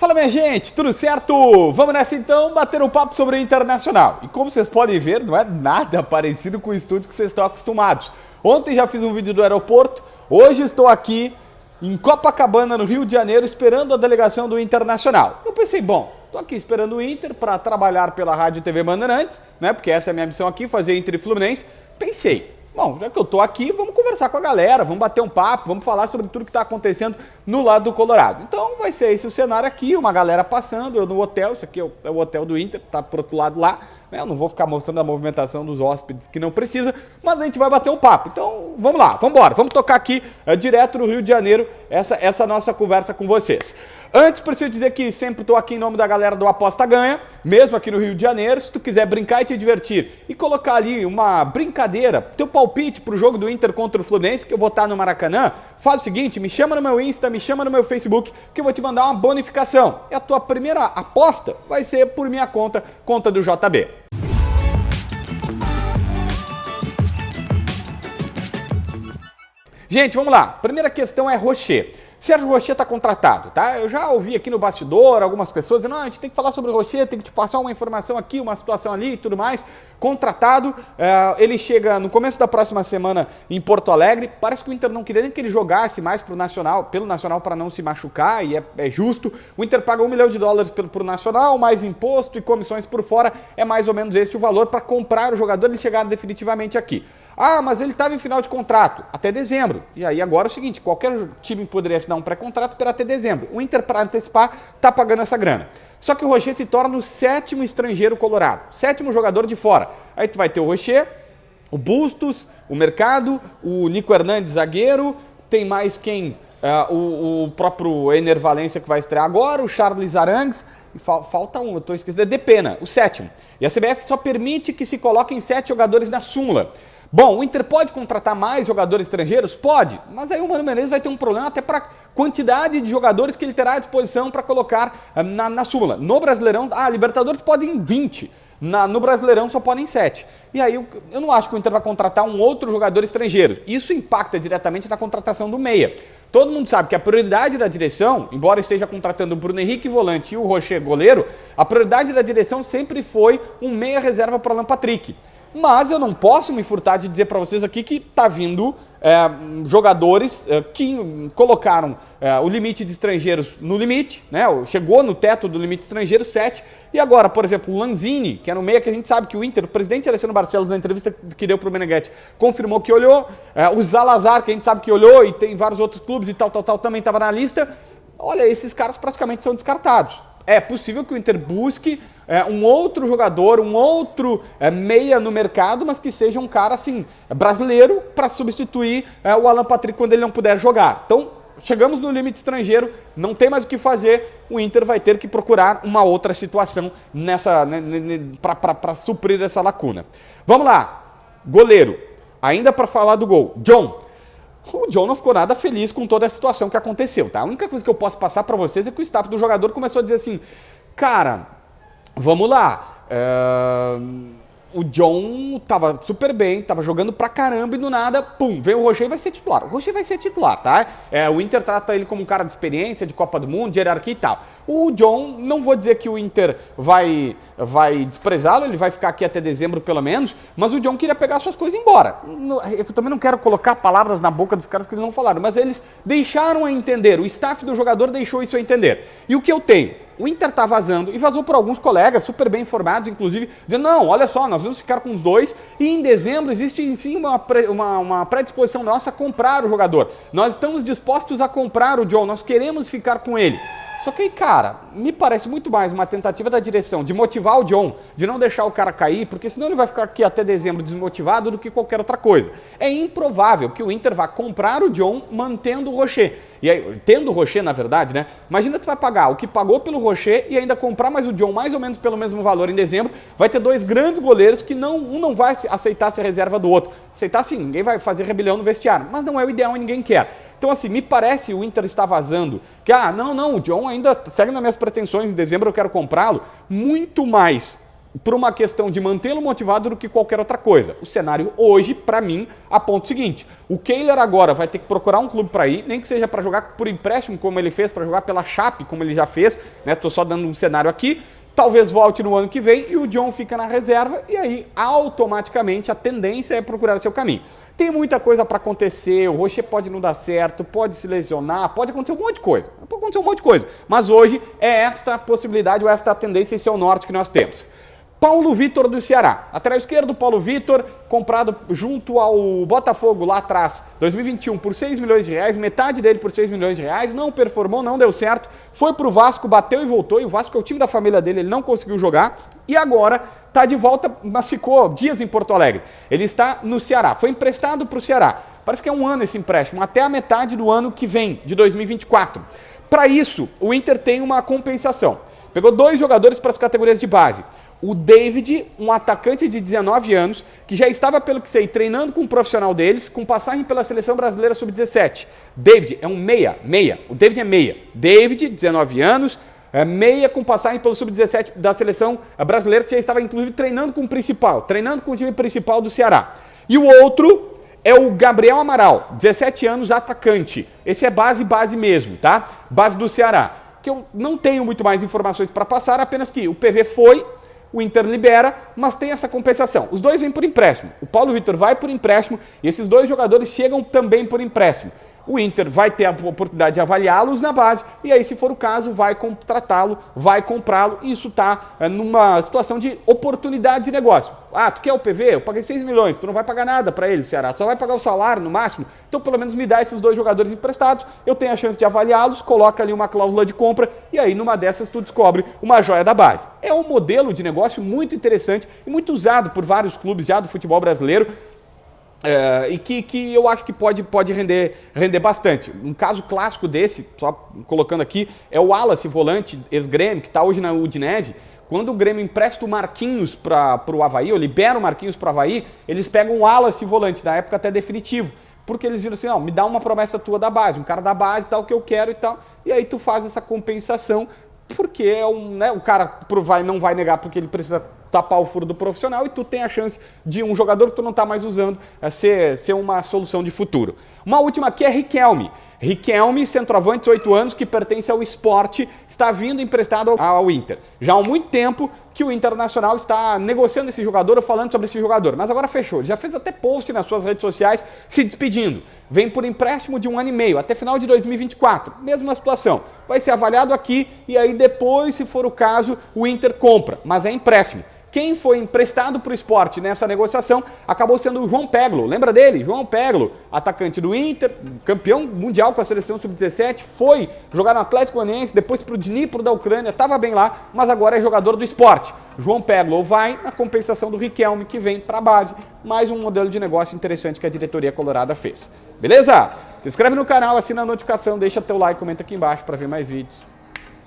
Fala, minha gente, tudo certo? Vamos nessa então bater um papo sobre o Internacional. E como vocês podem ver, não é nada parecido com o estúdio que vocês estão acostumados. Ontem já fiz um vídeo do aeroporto, hoje estou aqui em Copacabana, no Rio de Janeiro, esperando a delegação do Internacional. Eu pensei, bom, estou aqui esperando o Inter para trabalhar pela Rádio TV Bandeirantes, né? Porque essa é a minha missão aqui, fazer Inter e Fluminense. Pensei, bom, já que eu tô aqui, vamos conversar com a galera, vamos bater um papo, vamos falar sobre tudo que está acontecendo no lado do Colorado. Então vai ser esse o cenário aqui, uma galera passando, eu no hotel, isso aqui é o hotel do Inter, tá pro outro lado lá, né? Eu não vou ficar mostrando a movimentação dos hóspedes que não precisa, mas a gente vai bater um papo. Então vamos lá, vamos embora, vamos tocar aqui direto no Rio de Janeiro essa nossa conversa com vocês. Antes, preciso dizer que sempre estou aqui em nome da galera do Aposta Ganha, mesmo aqui no Rio de Janeiro. Se tu quiser brincar e te divertir e colocar ali uma brincadeira, teu palpite pro jogo do Inter contra o Fluminense, que eu vou estar no Maracanã, faz o seguinte, me chama no meu Insta, me chama no meu Facebook, que eu vou te mandar uma bonificação. E a tua primeira aposta vai ser por minha conta do JB. Gente, vamos lá. Primeira questão é Rocher. Sérgio Rocher está contratado, tá? Eu já ouvi aqui no bastidor algumas pessoas dizendo, não, a gente tem que falar sobre o Rocher, tem que te passar uma informação aqui, uma situação ali e tudo mais. Contratado, ele chega no começo da próxima semana em Porto Alegre. Parece que o Inter não queria nem que ele jogasse mais pelo Nacional para não se machucar, e é justo. O Inter paga $1 milhão pro Nacional, mais imposto e comissões por fora, é mais ou menos esse o valor para comprar o jogador e ele chegar definitivamente aqui. Ah, mas ele estava em final de contrato, até dezembro. E aí agora é o seguinte, qualquer time poderia assinar um pré-contrato e esperar até dezembro. O Inter, para antecipar, está pagando essa grana. Só que o Rocher se torna o 7º estrangeiro colorado, 7º jogador de fora. Aí tu vai ter o Rocher, o Bustos, o Mercado, o Nico Hernandes, zagueiro, tem mais quem? O próprio Ener Valencia, que vai estrear agora, o Charles Arangues, e falta um, eu estou esquecendo, Depena, o 7º. E a CBF só permite que se coloquem 7 jogadores na súmula. Bom, o Inter pode contratar mais jogadores estrangeiros? Pode, mas aí o Mano Menezes vai ter um problema até para a quantidade de jogadores que ele terá à disposição para colocar na súmula. No Brasileirão, Libertadores podem 20, no Brasileirão só podem 7. E aí eu não acho que o Inter vai contratar um outro jogador estrangeiro. Isso impacta diretamente na contratação do meia. Todo mundo sabe que a prioridade da direção, embora esteja contratando o Bruno Henrique volante e o Rocher goleiro, a prioridade da direção sempre foi um meia reserva para o Alan Patrick. Mas eu não posso me furtar de dizer para vocês aqui que tá vindo jogadores que colocaram o limite de estrangeiros no limite, né? Chegou no teto do limite estrangeiro 7, e agora, por exemplo, o Lanzini, que é no meio que a gente sabe que o Inter, o presidente Alessandro Barcelos, na entrevista que deu pro Meneghetti, confirmou que olhou, o Zalazar, que a gente sabe que olhou, e tem vários outros clubes e tal, também estava na lista. Olha, esses caras praticamente são descartados. É possível que o Inter busque um outro jogador, um outro meia no mercado, mas que seja um cara assim, brasileiro, para substituir o Alan Patrick quando ele não puder jogar. Então, chegamos no limite estrangeiro, não tem mais o que fazer, o Inter vai ter que procurar uma outra situação para suprir essa lacuna. Vamos lá, goleiro, ainda para falar do gol, John. O John não ficou nada feliz com toda a situação que aconteceu, tá? A única coisa que eu posso passar para vocês é que o staff do jogador começou a dizer assim, cara, vamos lá, o John tava super bem, tava jogando pra caramba e do nada, pum, vem o Rocher e vai ser titular. O Rocher vai ser titular, tá? O Inter trata ele como um cara de experiência, de Copa do Mundo, de hierarquia e tal. O John, não vou dizer que o Inter vai desprezá-lo, ele vai ficar aqui até dezembro pelo menos, mas o John queria pegar suas coisas e ir embora. Eu também não quero colocar palavras na boca dos caras que eles não falaram, mas eles deixaram a entender, o staff do jogador deixou isso a entender. E o que eu tenho? O Inter tá vazando e vazou por alguns colegas super bem informados, inclusive, dizendo, não, olha só, nós vamos ficar com os dois e em dezembro existe sim uma predisposição nossa a comprar o jogador. Nós estamos dispostos a comprar o John, nós queremos ficar com ele. Só que, cara, me parece muito mais uma tentativa da direção de motivar o John, de não deixar o cara cair, porque senão ele vai ficar aqui até dezembro desmotivado do que qualquer outra coisa. É improvável que o Inter vá comprar o John mantendo o Rocher. E aí, tendo o Rocher, na verdade, né? Imagina tu vai pagar o que pagou pelo Rocher e ainda comprar mais o John mais ou menos pelo mesmo valor em dezembro. Vai ter dois grandes goleiros que um não vai aceitar ser reserva do outro. Aceitar sim, ninguém vai fazer rebelião no vestiário, mas não é o ideal e ninguém quer. Então, assim, me parece o Inter está vazando que, não, o John ainda segue nas minhas pretensões, em dezembro eu quero comprá-lo, muito mais por uma questão de mantê-lo motivado do que qualquer outra coisa. O cenário hoje, para mim, aponta o seguinte: o Kehler agora vai ter que procurar um clube para ir, nem que seja para jogar por empréstimo, como ele fez, para jogar pela Chape, como ele já fez, né? Tô só dando um cenário aqui. Talvez volte no ano que vem e o John fica na reserva e aí automaticamente a tendência é procurar seu caminho. Tem muita coisa para acontecer, o Rocher pode não dar certo, pode se lesionar, pode acontecer um monte de coisa. Pode acontecer um monte de coisa. Mas hoje é esta possibilidade ou esta tendência, esse é o norte que nós temos. Paulo Vitor do Ceará. Lateral esquerdo, Paulo Vitor, comprado junto ao Botafogo lá atrás, 2021, por 6 milhões de reais, metade dele por 6 milhões de reais, não performou, não deu certo, foi pro Vasco, bateu e voltou, e o Vasco é o time da família dele, ele não conseguiu jogar, e agora tá de volta, mas ficou dias em Porto Alegre. Ele está no Ceará, foi emprestado pro Ceará. Parece que é um ano esse empréstimo, até a metade do ano que vem, de 2024. Para isso, o Inter tem uma compensação. Pegou 2 jogadores para as categorias de base. O David, um atacante de 19 anos, que já estava, pelo que sei, treinando com um profissional deles, com passagem pela Seleção Brasileira Sub-17. David é um meia. O David é meia. David, 19 anos, meia com passagem pelo Sub-17 da Seleção Brasileira, que já estava, inclusive, treinando com o principal, treinando com o time principal do Ceará. E o outro é o Gabriel Amaral, 17 anos, atacante. Esse é base mesmo, tá? Base do Ceará. Que eu não tenho muito mais informações para passar, apenas que o PV foi, o Inter libera, mas tem essa compensação. Os dois vêm por empréstimo. O Paulo Vitor vai por empréstimo e esses 2 jogadores chegam também por empréstimo. O Inter vai ter a oportunidade de avaliá-los na base e aí, se for o caso, vai contratá-lo, vai comprá-lo. Isso está numa situação de oportunidade de negócio. Ah, tu quer o PV? Eu paguei 6 milhões, tu não vai pagar nada para ele, Ceará. Tu só vai pagar o salário no máximo. Então, pelo menos me dá esses 2 jogadores emprestados, eu tenho a chance de avaliá-los, coloca ali uma cláusula de compra e aí, numa dessas, tu descobre uma joia da base. É um modelo de negócio muito interessante e muito usado por vários clubes já do futebol brasileiro. E que eu acho que pode render bastante. Um caso clássico desse, só colocando aqui, é o Wallace, volante ex-Grêmio, que está hoje na Udinese. Quando o Grêmio empresta o Marquinhos para o Avaí, ou libera o Marquinhos para o Avaí, eles pegam o Wallace, volante, na época até definitivo, porque eles viram assim: ó, me dá uma promessa tua da base, um cara da base, tal, que eu quero e tal, e aí tu faz essa compensação, porque o cara não vai negar porque ele precisa tapar o furo do profissional e tu tem a chance de um jogador que tu não está mais usando ser uma solução de futuro. Uma última aqui é Riquelme. Riquelme, centroavante, 18 anos, que pertence ao Sport, está vindo emprestado ao Inter. Já há muito tempo que o Internacional está negociando esse jogador ou falando sobre esse jogador, mas agora fechou. Ele já fez até post nas suas redes sociais se despedindo. Vem por empréstimo de 1 ano e meio, até final de 2024. Mesma situação. Vai ser avaliado aqui e aí depois, se for o caso, o Inter compra, mas é empréstimo. Quem foi emprestado para o Sport nessa negociação acabou sendo o João Peglo. Lembra dele? João Peglo, atacante do Inter, campeão mundial com a seleção sub-17, foi jogar no Atlético Goianiense, depois para o Dnipro da Ucrânia, estava bem lá, mas agora é jogador do Sport. João Peglo vai na compensação do Riquelme, que vem para a base. Mais um modelo de negócio interessante que a diretoria colorada fez. Beleza? Se inscreve no canal, assina a notificação, deixa teu like, comenta aqui embaixo para ver mais vídeos.